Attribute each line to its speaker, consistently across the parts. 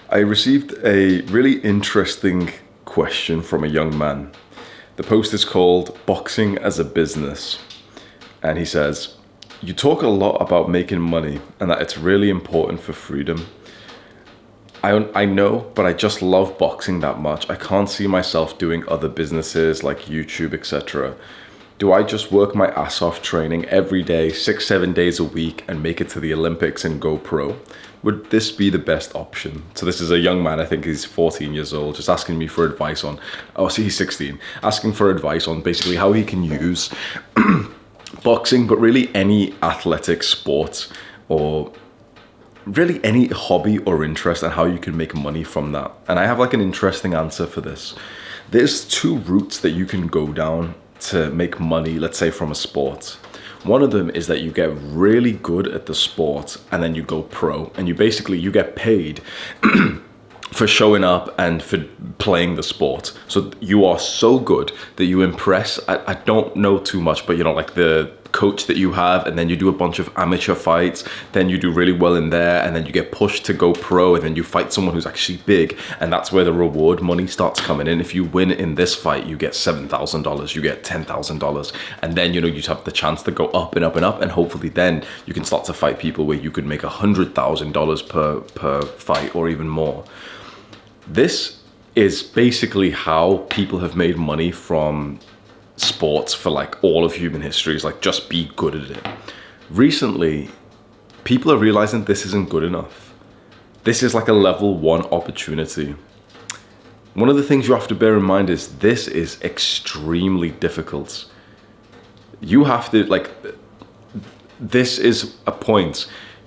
Speaker 1: I received a really interesting question from a young man. The post is called Boxing as a Business. And he says, "You talk a lot about making money and that it's really important for freedom. I know, but I just love boxing that much. I can't see myself doing other businesses like YouTube, etc. Do I just work my ass off training every day, 6, 7 days a week, and make it to the Olympics and go pro? Would this be the best option?" So this is a young man, I think he's 14 years old, just asking me for advice on, he's 16, asking for advice on basically how he can use boxing, but really any athletic sport or really any hobby or interest, and how you can make money from that. And I have like an interesting answer for this. There's two routes that you can go down to make money, let's say from a sport. One of them is that you get really good at the sport and then you go pro, and you get paid for showing up and for playing the sport. So you are so good that you impress, I don't know too much, but like the coach that you have, and then you do a bunch of amateur fights, then you do really well in there, and then you get pushed to go pro, and then you fight someone who's actually big, and that's where the reward money starts coming in. If you win in this fight, you get $7,000, you get $10,000, and then you have the chance to go up and up and up, and hopefully then you can start to fight people where you could make $100,000 per fight or even more. This is basically how people have made money from sports for like all of human history, is like just be good at it. Recently, people are realizing this isn't good enough. This is like a level 1 opportunity. One of the things you have to bear in mind is this is extremely difficult. You have to this is a point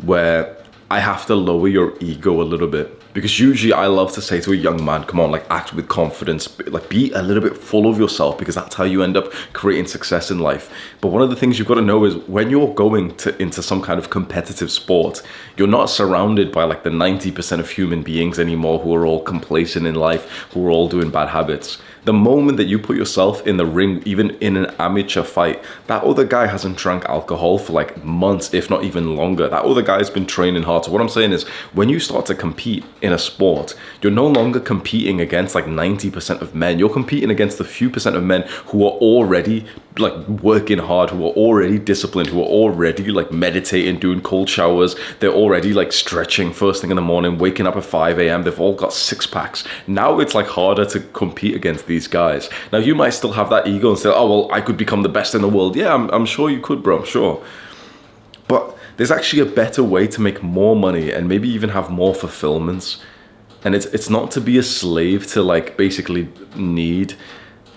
Speaker 1: where I have to lower your ego a little bit, because usually I love to say to a young man, come on, act with confidence, be a little bit full of yourself, because that's how you end up creating success in life. But one of the things you've got to know is when you're going into some kind of competitive sport, you're not surrounded by the 90% of human beings anymore who are all complacent in life, who are all doing bad habits. The moment that you put yourself in the ring, even in an amateur fight, that other guy hasn't drank alcohol for months, if not even longer. That other guy's been training hard. So what I'm saying is, when you start to compete in a sport, you're no longer competing against 90% of men. You're competing against the few percent of men who are already working hard, who are already disciplined, who are already meditating, doing cold showers. They're already stretching first thing in the morning, waking up at 5 a.m. They've all got 6-packs. Now it's harder to compete against these guys. Now you might still have that ego and say, oh, well, I could become the best in the world. Yeah, I'm sure you could, bro, I'm sure. But there's actually a better way to make more money and maybe even have more fulfillments. And it's not to be a slave to basically need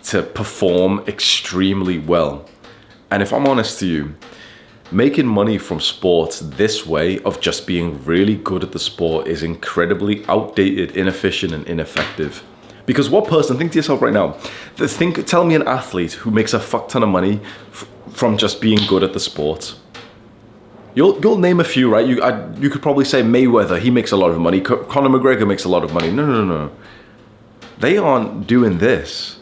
Speaker 1: to perform extremely well. And if I'm honest to you, making money from sports this way of just being really good at the sport is incredibly outdated, inefficient, and ineffective. Because what person, think to yourself right now, tell me an athlete who makes a fuck ton of money from just being good at the sport. You'll name a few, right? You could probably say Mayweather, he makes a lot of money. Conor McGregor makes a lot of money. No. They aren't doing this.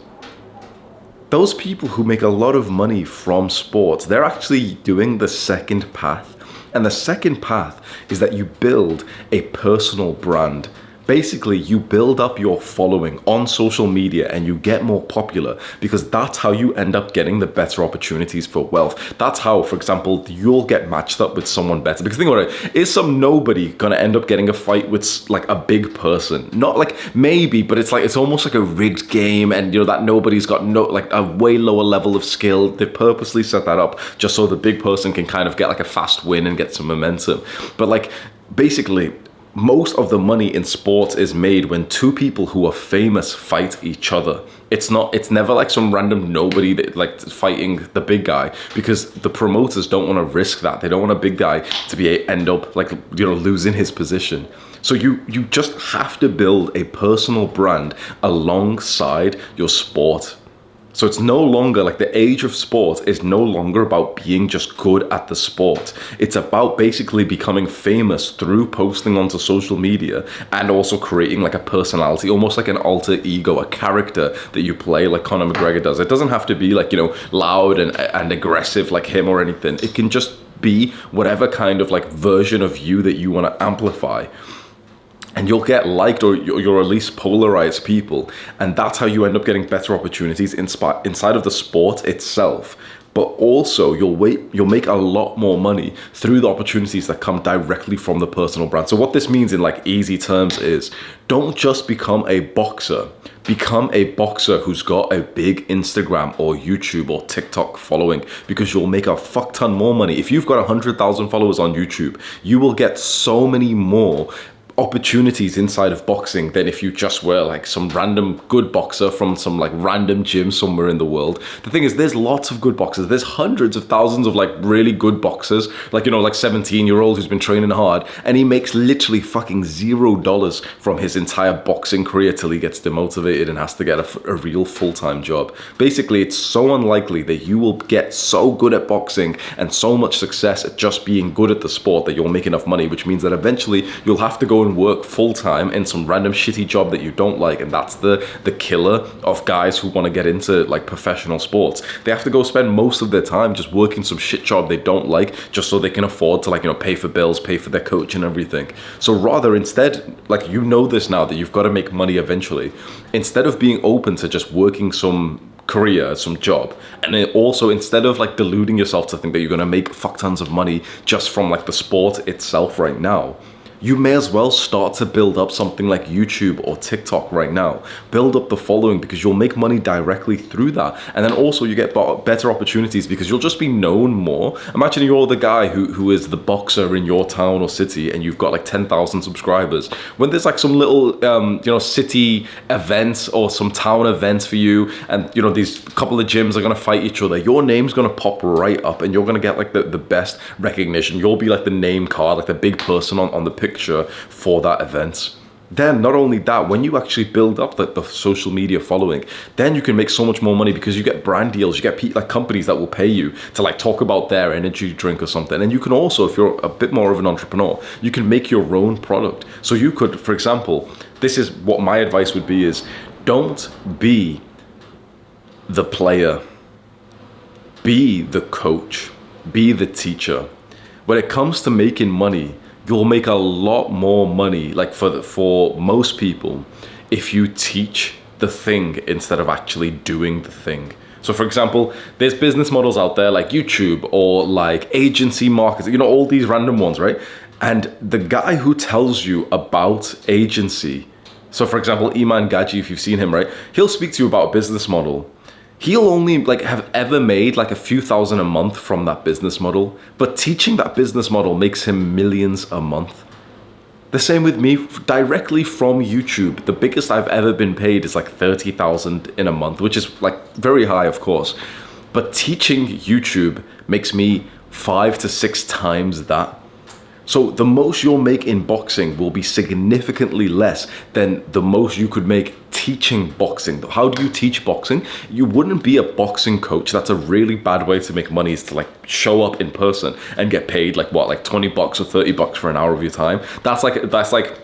Speaker 1: Those people who make a lot of money from sports, they're actually doing the second path. And the second path is that you build a personal brand. Basically, you build up your following on social media and you get more popular, because that's how you end up getting the better opportunities for wealth. That's how, for example, you'll get matched up with someone better. Because think about it, is some nobody gonna end up getting a fight with a big person? Not maybe, but it's almost like a rigged game, and that nobody's got a way lower level of skill. They purposely set that up just so the big person can kind of get a fast win and get some momentum. But basically, most of the money in sports is made when two people who are famous fight each other. It's never some random nobody that fighting the big guy, because the promoters don't want to risk that. They don't want a big guy to end up losing his position. So you just have to build a personal brand alongside your sport. So it's no longer the age of sport is no longer about being just good at the sport. It's about basically becoming famous through posting onto social media and also creating a personality, almost like an alter ego, a character that you play like Conor McGregor does. It doesn't have to be loud and aggressive like him or anything. It can just be whatever kind of version of you that you want to amplify. and you'll get liked, or you're at least polarized people, and that's how you end up getting better opportunities inside of the sport itself. But also you'll make a lot more money through the opportunities that come directly from the personal brand. So what this means in like easy terms is, don't just become a boxer. Become a boxer who's got a big Instagram or YouTube or TikTok following, because you'll make a fuck ton more money. If you've got 100,000 followers on YouTube, you will get so many more opportunities inside of boxing than if you just were like some random good boxer from some like random gym somewhere in the world. The thing is, there's lots of good boxers. There's hundreds of thousands of like really good boxers, like, you know, like 17-year-old who's been training hard, and he makes literally fucking $0 from his entire boxing career till he gets demotivated and has to get a real full-time job. Basically, it's so unlikely that you will get so good at boxing and so much success at just being good at the sport that you'll make enough money, which means that eventually you'll have to go and work full-time in some random shitty job that you don't like. And that's the killer of guys who want to get into like professional sports. They have to go spend most of their time just working some shit job they don't like, just so they can afford to, like, you know, pay for bills, pay for their coach and everything. So rather, instead, like, you know this now, that you've got to make money eventually, instead of being open to just working some career, some job, and then also, instead of like deluding yourself to think that you're going to make fuck tons of money just from like the sport itself right now, you may as well start to build up something like YouTube or TikTok right now. Build up the following, because you'll make money directly through that. And then also you get better opportunities because you'll just be known more. Imagine you're the guy who is the boxer in your town or city, and you've got like 10,000 subscribers. When there's like some little, city events or some town events for you, and, you know, these couple of gyms are going to fight each other, your name's going to pop right up, and you're going to get like the best recognition. You'll be like the name card, like the big person on the picture for that event. Then not only that, when you actually build up the social media following, then you can make so much more money, because you get brand deals, you get like companies that will pay you to like talk about their energy drink or something. And you can also, if you're a bit more of an entrepreneur, you can make your own product. So you could, for example, this is what my advice would be, is don't be the player, be the coach, be the teacher. When it comes to making money, you'll make a lot more money, like for most people, if you teach the thing instead of actually doing the thing. So for example, there's business models out there like YouTube or like agency marketing, you know, all these random ones, right? And the guy who tells you about agency, so for example, Iman Gaji, if you've seen him, right? He'll speak to you about a business model. He'll only like have ever made like a few thousand a month from that business model, but teaching that business model makes him millions a month. The same with me, directly from YouTube. The biggest I've ever been paid is like 30,000 in a month, which is like very high, of course. But teaching YouTube makes me 5 to 6 times that. So the most you'll make in boxing will be significantly less than the most you could make teaching boxing. How do you teach boxing? You wouldn't be a boxing coach. That's a really bad way to make money, is to like show up in person and get paid like what, like $20 or $30 for an hour of your time. That's like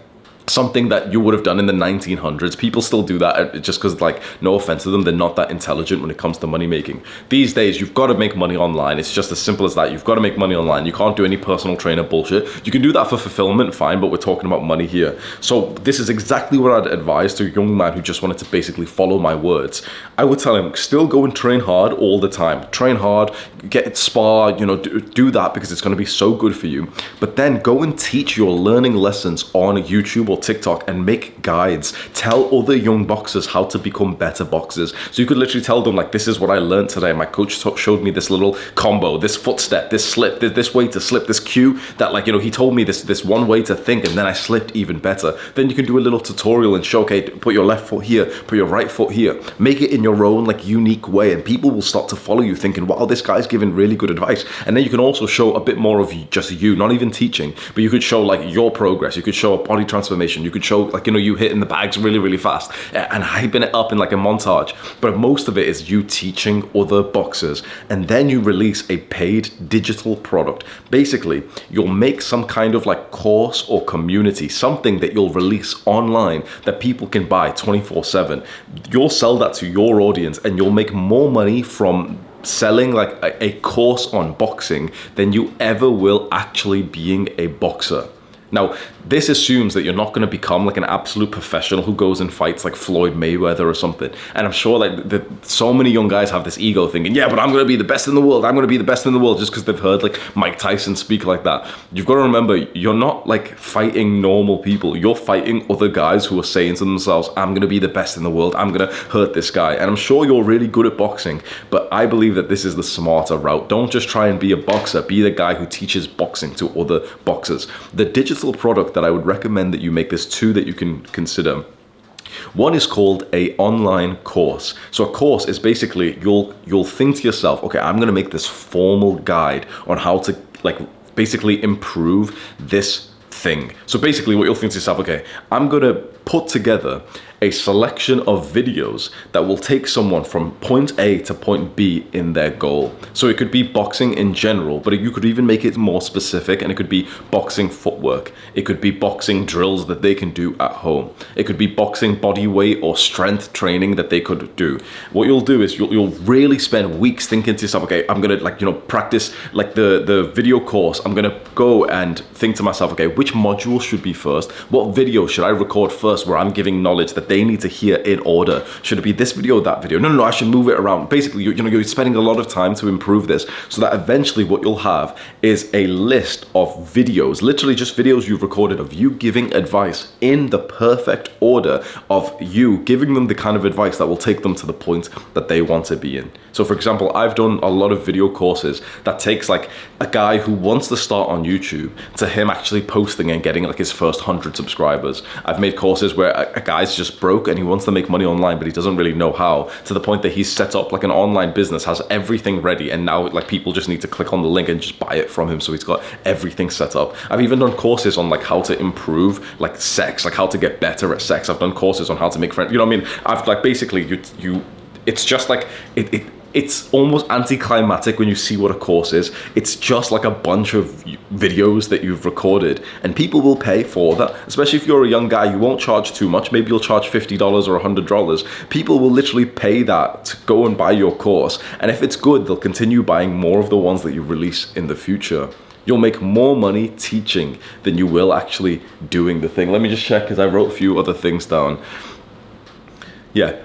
Speaker 1: something that you would have done in the 1900s. People still do that just because, like, no offense to them, they're not that intelligent when it comes to money making. These days, you've got to make money online. It's just as simple as that. You've got to make money online. You can't do any personal trainer bullshit. You can do that for fulfillment, fine, but we're talking about money here. So this is exactly what I'd advise to a young man who just wanted to basically follow my words. I would tell him, still go and train hard all the time. Train hard, get spar, do that, because it's going to be so good for you. But then go and teach your learning lessons on YouTube or TikTok and make guides. Tell other young boxers how to become better boxers. So you could literally tell them, like, this is what I learned today. My coach showed me this little combo, this footstep, this slip, this way to slip, this cue that, like, he told me this one way to think, and then I slipped even better. Then you can do a little tutorial and show, okay, put your left foot here, put your right foot here. Make it in your own, like, unique way, and people will start to follow you thinking, wow, this guy's giving really good advice. And then you can also show a bit more of just you, not even teaching, but you could show, like, your progress. You could show a body transformation. You could show, like, you hitting the bags really, really fast and hyping it up in like a montage. But most of it is you teaching other boxers, and then you release a paid digital product. Basically, you'll make some kind of like course or community, something that you'll release online that people can buy 24/7. You'll sell that to your audience, and you'll make more money from selling like a course on boxing than you ever will actually being a boxer. Now, this assumes that you're not going to become like an absolute professional who goes and fights like Floyd Mayweather or something. And I'm sure like so many young guys have this ego thinking, yeah, but I'm going to be the best in the world. I'm going to be the best in the world just because they've heard like Mike Tyson speak like that. You've got to remember, you're not like fighting normal people. You're fighting other guys who are saying to themselves, I'm going to be the best in the world. I'm going to hurt this guy. And I'm sure you're really good at boxing, but I believe that this is the smarter route. Don't just try and be a boxer. Be the guy who teaches boxing to other boxers. The digital product that I would recommend that you make, there's two that you can consider. One is called a online course. So a course is basically, you'll think to yourself, okay, I'm going to make this formal guide on how to like basically improve this thing. So basically what you'll think to yourself, okay, I'm going to put together a selection of videos that will take someone from point A to point B in their goal. So it could be boxing in general, but you could even make it more specific, and it could be boxing footwork. It could be boxing drills that they can do at home. It could be boxing body weight or strength training that they could do. What you'll do is you'll really spend weeks thinking to yourself, okay, I'm gonna practice like the video course. I'm gonna go and think to myself, okay, which module should be first? What video should I record first where I'm giving knowledge that they need to hear in order? Should it be this video or that video? No, I should move it around. Basically, you're spending a lot of time to improve this, so that eventually what you'll have is a list of videos, literally just videos you've recorded of you giving advice in the perfect order of you giving them the kind of advice that will take them to the point that they want to be in. So for example, I've done a lot of video courses that takes like a guy who wants to start on YouTube to him actually posting and getting like his first 100 subscribers. I've made courses where a guy's just broke and he wants to make money online, but he doesn't really know how, to the point that he's set up like an online business, has everything ready, and now like people just need to click on the link and just buy it from him. So he's got everything set up. I've even done courses on like how to improve like sex, like how to get better at sex. I've done courses on how to make friends. You know what I mean? I've like basically it's just like it's almost anticlimactic when you see what a course is. It's just like a bunch of videos that you've recorded, and people will pay for that. Especially if you're a young guy, you won't charge too much. Maybe you'll charge $50 or $100. People will literally pay that to go and buy your course. And if it's good, they'll continue buying more of the ones that you release in the future. You'll make more money teaching than you will actually doing the thing. Let me just check, because I wrote a few other things down. Yeah.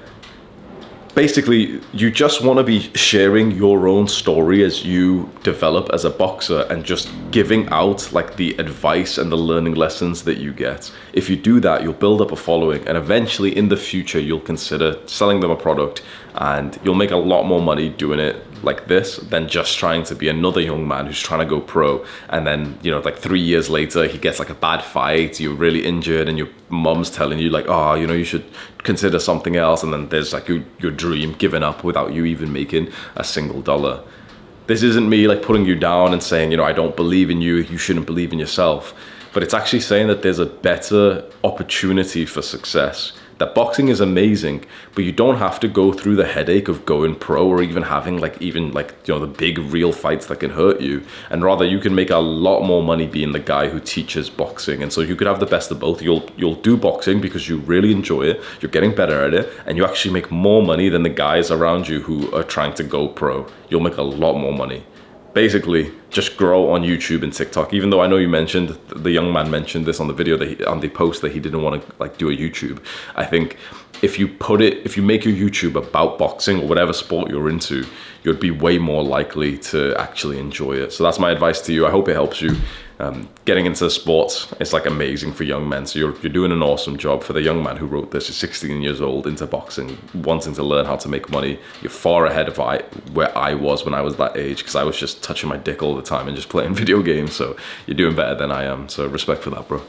Speaker 1: Basically, you just want to be sharing your own story as you develop as a boxer, and just giving out like the advice and the learning lessons that you get. If you do that, you'll build up a following, and eventually in the future, you'll consider selling them a product, and you'll make a lot more money doing it like this than just trying to be another young man who's trying to go pro, and then like 3 years later he gets like a bad fight, you're really injured, and your mom's telling you like, oh, you should consider something else, and then there's like your dream given up without you even making a single dollar. This isn't me like putting you down and saying, I don't believe in you, you shouldn't believe in yourself, but it's actually saying that there's a better opportunity for success. That boxing is amazing, but you don't have to go through the headache of going pro, or even having the big real fights that can hurt you. And rather, you can make a lot more money being the guy who teaches boxing. And so you could have the best of both. You'll do boxing because you really enjoy it, you're getting better at it, and you actually make more money than the guys around you who are trying to go pro. You'll make a lot more money. Basically, just grow on YouTube and TikTok. Even though I know the young man mentioned this on the video on the post that he didn't want to like do a YouTube. I think if you make your YouTube about boxing or whatever sport you're into, you'd be way more likely to actually enjoy it. So that's my advice to you. I hope it helps you. Getting into sports, it's like amazing for young men. So you're doing an awesome job. For the young man who wrote this, he's 16 years old, into boxing, wanting to learn how to make money. You're far ahead of where I was when I was that age, because I was just touching my dick all the time and just playing video games. So you're doing better than I am. So respect for that, bro.